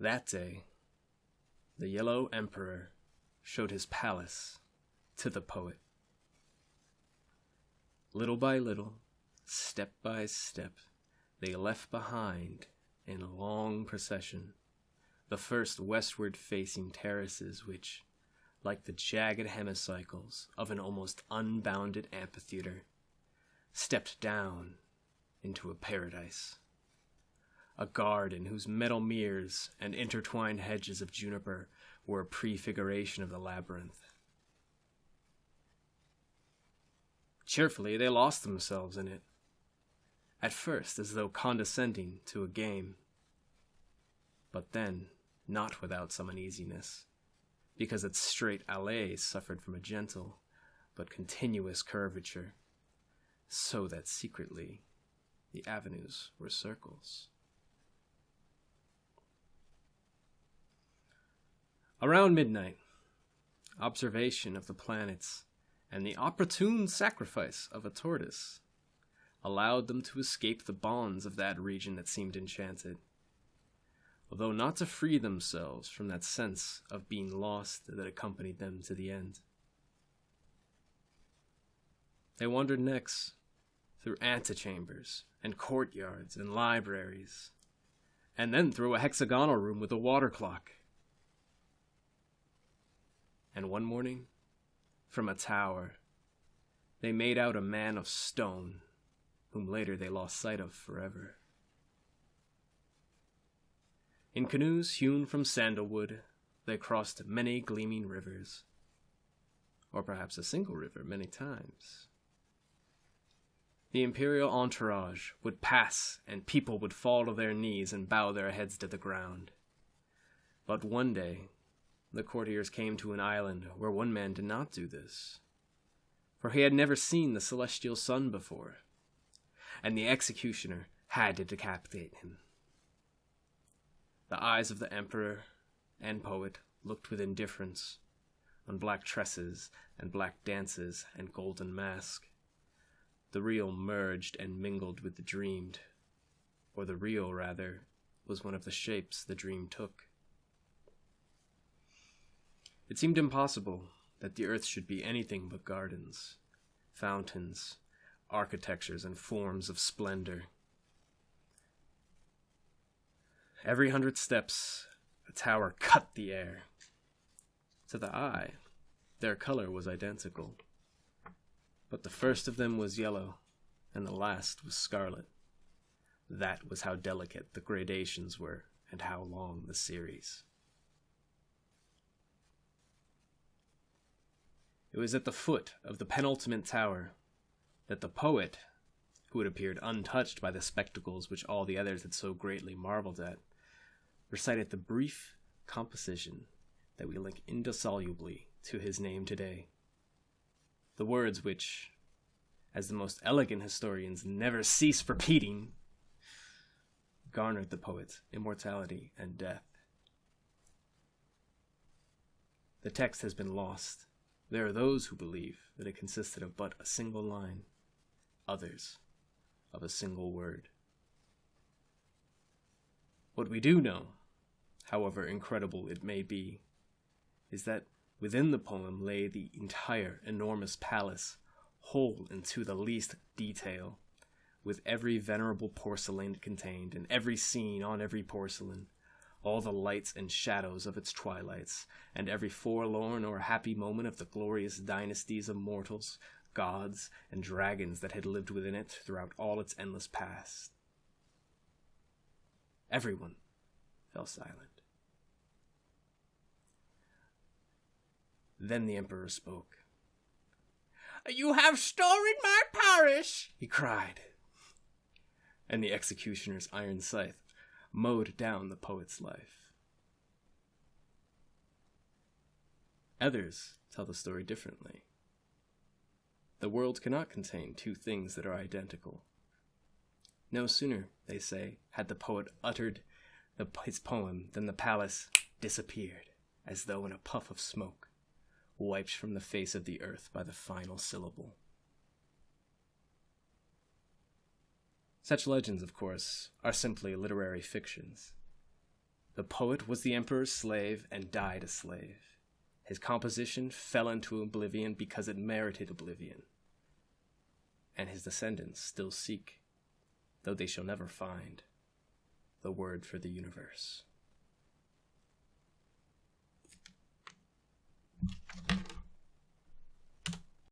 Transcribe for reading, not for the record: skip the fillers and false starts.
That day, the Yellow Emperor showed his palace to the poet. Little by little, step by step, they left behind, in a long procession, the first westward-facing terraces which, like the jagged hemicycles of an almost unbounded amphitheater, stepped down into a paradise. A garden whose metal mirrors and intertwined hedges of juniper were a prefiguration of the labyrinth. Cheerfully, they lost themselves in it, at first as though condescending to a game, but then not without some uneasiness, because its straight alleys suffered from a gentle but continuous curvature, so that secretly the avenues were circles. Around midnight, observation of the planets and the opportune sacrifice of a tortoise allowed them to escape the bonds of that region that seemed enchanted, although not to free themselves from that sense of being lost that accompanied them to the end. They wandered next through antechambers and courtyards and libraries, and then through a hexagonal room with a water clock. And one morning, from a tower, they made out a man of stone, whom later they lost sight of forever. In canoes hewn from sandalwood, they crossed many gleaming rivers, or perhaps a single river many times. The imperial entourage would pass, and people would fall to their knees and bow their heads to the ground. But one day, the courtiers came to an island where one man did not do this, for he had never seen the celestial sun before, and the executioner had to decapitate him. The eyes of the emperor and poet looked with indifference on black tresses and black dances and golden mask. The real merged and mingled with the dreamed, or the real, rather, was one of the shapes the dream took. It seemed impossible that the earth should be anything but gardens, fountains, architectures, and forms of splendor. Every 100 steps, a tower cut the air. To the eye, their color was identical, but the first of them was yellow, and the last was scarlet. That was how delicate the gradations were, and how long the series. It was at the foot of the penultimate tower that the poet, who had appeared untouched by the spectacles which all the others had so greatly marveled at, recited the brief composition that we link indissolubly to his name today. The words which, as the most elegant historians never cease repeating, garnered the poet's immortality and death. The text has been lost. There are those who believe that it consisted of but a single line, others of a single word. What we do know, however incredible it may be, is that within the poem lay the entire enormous palace, whole into the least detail, with every venerable porcelain it contained, and every scene on every porcelain, all the lights and shadows of its twilights, and every forlorn or happy moment of the glorious dynasties of mortals, gods, and dragons that had lived within it throughout all its endless past. Everyone fell silent. Then the emperor spoke. "You have stolen my Paris," he cried. And the executioner's iron scythe mowed down the poet's life. Others tell the story differently. The world cannot contain two things that are identical. No sooner, they say, had the poet uttered his poem than the palace disappeared, as though in a puff of smoke, wiped from the face of the earth by the final syllable. Such legends, of course, are simply literary fictions. The poet was the emperor's slave and died a slave. His composition fell into oblivion because it merited oblivion. And his descendants still seek, though they shall never find, the word for the universe.